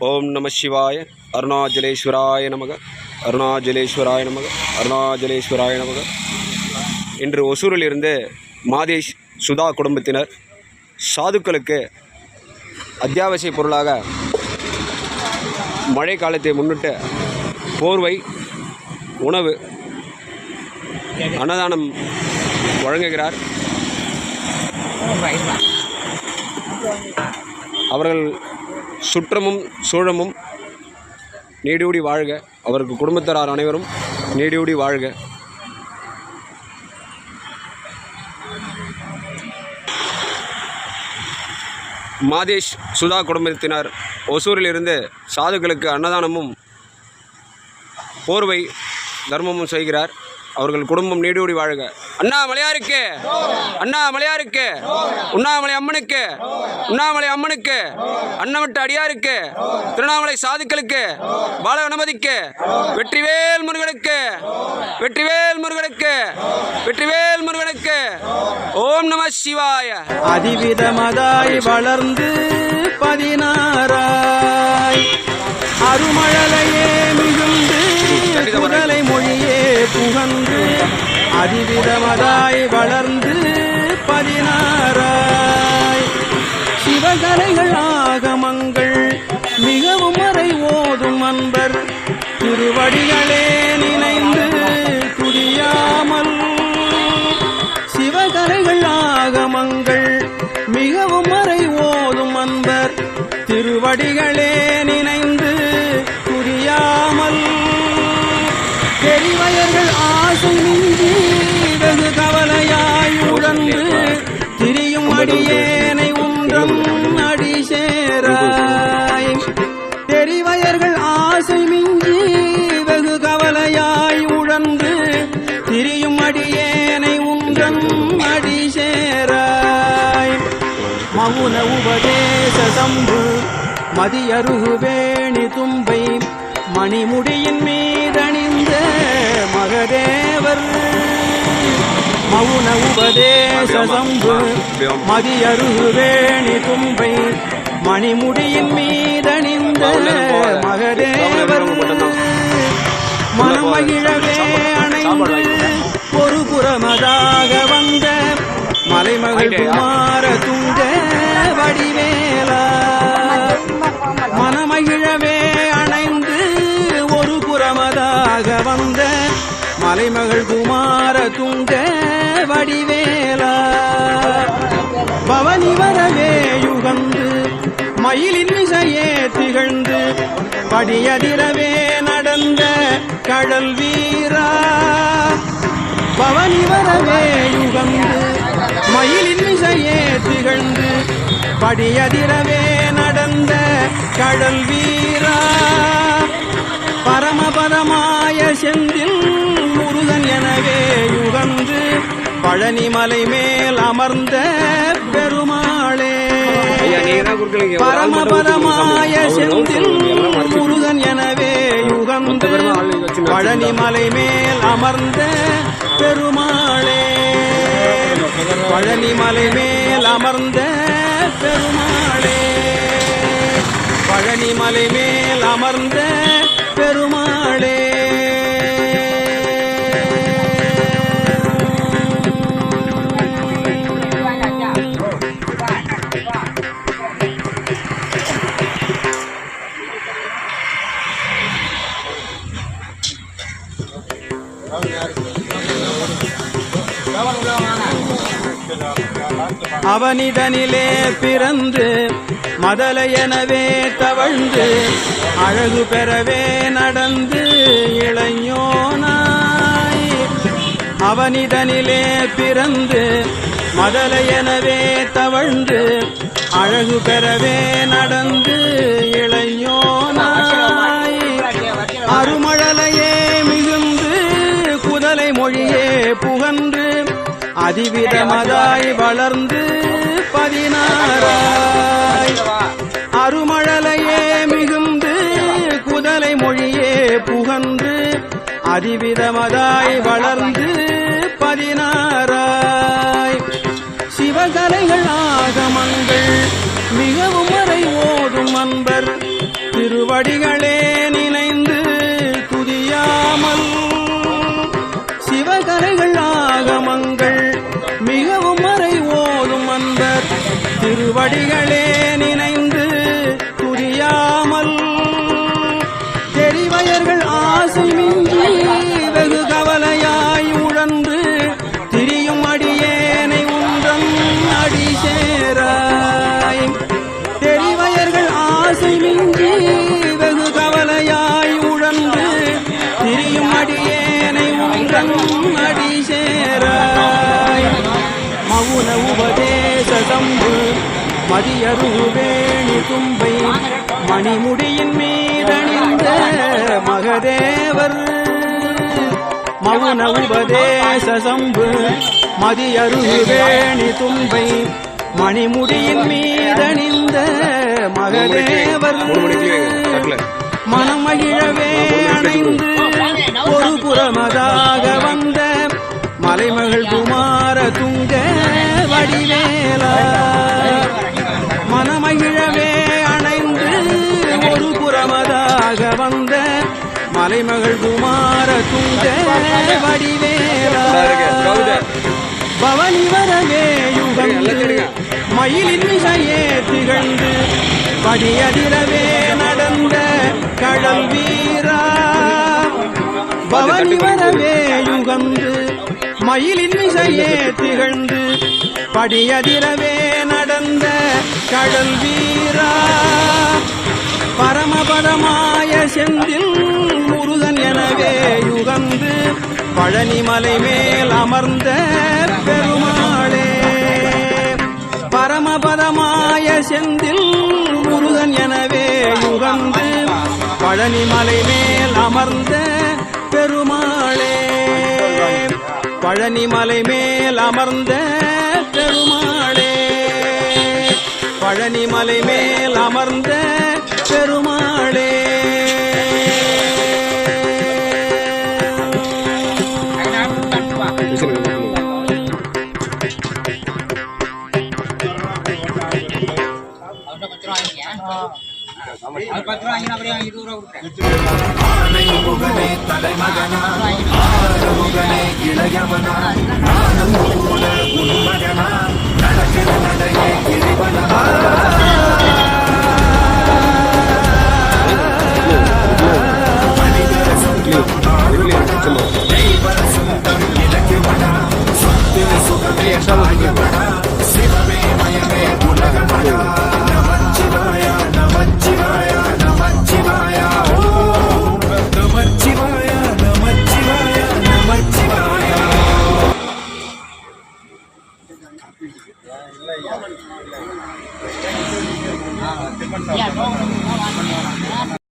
ஓம் நம சிவாய. அருணாச்சலேஸ்வராய நமக, அருணாச்சலேஸ்வராய நமக, அருணாச்சலேஸ்வராய நமக. இன்று ஒசூரிலிருந்து மாதேஷ் சுதா குடும்பத்தினர் சாதுக்களுக்கு அத்தியாவசிய பொருளாக மழை காலத்தை முன்னிட்டு போர்வை, உணவு, அன்னதானம் வழங்குகிறார். அவர்கள் சுற்றமும் சூழமும் நீடூடி வாழ்க. அவருக்கு குடும்பத்தார் அனைவரும் நீடூடி வாழ்க. மாதேஷ் சுதா குடும்பத்தினர் ஒசூரிலிருந்து சாதுக்களுக்கு அன்னதானமும் போர்வை தர்மமும் செய்கிறார். அவர்கள் குடும்பம் நீடூடி வாழ்க. அண்ணாமலையாருக்கு, அண்ணாமலையாருக்கு, உண்ணாமலை அம்மனுக்கு, உண்ணாமலை அம்மனுக்கு, அன்னவட்ட அடியாருக்கு, திருவண்ணாமலை சாதுக்களுக்கு, பால கணபதிக்கு, வெற்றிவேல் முருகனுக்கு, வெற்றிவேல் முருகனுக்கு, வெற்றிவேல் முருகனுக்கு. ஓம் நம சிவாய. அதிவிதமதாய் வளர்ந்து 16 அருமழலையே மிகுந்து முதலை மொழியே புகன்று அதிவிதமதாய் வளர்ந்து 16 சிவகலைகள் ஆகமங்கள் மிகவும் மறை ஓதும் அன்பர் திருவடிகளே நினைந்து துதியாமல் சிவகலைகள் ஆகமங்கள் மிகவும் மறை ஓதும் அன்பர் திருவடிகளே நினைந்து துதியாமல் பெரியவர்கள் ஆசை மிஞ்சி வெகு கவலையாய் உழந்து திரியும் அடியேனை ஒன்றம் அடி சேராய். பெரியவர்கள் ஆசை மிஞ்சி வெகு கவலையாய் உழந்து திரியும் அடியேனை ஒன்றம் அடி சேராய். மவுன உபதேச சம்பு மதியருகு வேணி தும்பை மணிமுடியின் மீதணிந்த மகதேவர் மவுன உபதேச சம்பு மதியருகு வேணி தும்பை மணிமுடியின் மீதணிந்த மகதேவர் மனமகிழவே அணைந்து ஒரு புறமதாக வந்த மலைமகள் குமார துங்க வடிவேலா மனமகிழவே அணைந்து ஒரு புறமதாக வந்த மலைமகள் குமார துங்க வடிவேலா பவனி வரவே யுகந்து மயிலின் மிசையே திகழ்ந்து படியதிரவே நடந்த கடல் வீரா பவனி வரவே யுகந்து மயிலின் மிசையே திகழ்ந்து படியதிரவே நடந்த கடல் வீரா பரமபதமாய செந்தில் முருகன் எனவே யுகந்து பழனிமலை மேல் அமர்ந்த பெருமாளே பரமபதமாய செந்தில் முருகன் எனவே யுகந்து பழனிமலை மேல் அமர்ந்த பெருமாளே பழனிமலை மேல் அமர்ந்த பெருமாளே பழனிமலை மேல் அமர்ந்த பெருமாளே. அவனிடனிலே பிறந்து மதலையெனவே தவழ்ந்து அழகு பெறவே நடந்து இளைஞனாய் அவனிடனிலே பிறந்து மதலையெனவே தவழ்ந்து அழகு பெறவே நடந்து இளைஞனாய் அருமழலையே மிகுந்து குதலை மொழியே புகன்று அதிவிதமதாய் வளர்ந்து 16 அருமழலையே மிகுந்து குதலை மொழியே புகன்று அதிவிதமதாய் வளர்ந்து 16 சிவகலைகள் ஆகமங்கள் மிகவும் மறை ஓதும் அன்பர் திருவடிகளே நினைந்து துதியாமல் சிவகலைகள் ஆகமங்கள் மிகவும் மறை ஓதும் அன்பர் திருவடிகளே நினைந்து துதியாமல் தெரிவயர்கள் ஆசை மின்றி வெகு கவலையாய் உழன்று திரியும் அடியேனை உந்தன் அடி சேராய் தெரிவயர்கள் ஆசை மின்றி வெகு கவலையாய் உழன்று திரியும் அடியேனை உந்தன் அடி சேராய் மவுன உபதேச சம்பு மதியருவேணி தும்பை மணிமுடியின் மீதணிந்த மகதேவர் மவுன உபதேச சம்பு மதியருவேணி தும்பை மணிமுடியின் மீதணிந்த மகதேவர் மனமகிழவே அணைந்து ஒரு புறமதாக வந்த மலைமகள் குமார துங்க வடிவேலா மனமகிழவே அணைந்து ஒரு புறமதாக வந்த மலைமகள் குமார துங்க வடிவேலா பவனி வரவே யுகந்து மயிலின் மிசையே திகழ்ந்து படியதிரவே நடந்த கடல் வீரா பவனி வரவே யுகந்து மயிலின் மிசையே திகழ்ந்து படியதிரவே நடந்த கடல் வீரா பரமபதமாய செந்தில் முருகன் எனவே யுகந்து பழனிமலை மேல் அமர்ந்த பெருமாளே பரமபதமாய செந்தில் முருகன் எனவே யுகந்து பழனிமலை மேல் அமர்ந்த பெருமாளே பழனிமலை மேல் அமர்ந்த பெருமாளே பழனிமலை மேல் அமர்ந்த பெருமாளே தலைமகனா ஆறுமுகனே இளையவனா நானும் கூட உன்மகனா நடக்கிற நடையே கிரிவனா மனிதர சுத்தம் ஆறுவனா தெய்வர சுத்தம் இலக்கியவனா சொத்து சுகமே சாயவனா சிவமே மயமே உலகமனா நமச்சிவாய நமச்சிவாய நமச்சிவாய நமச்சிவாய நமச்சிவாய நமச்சிவாய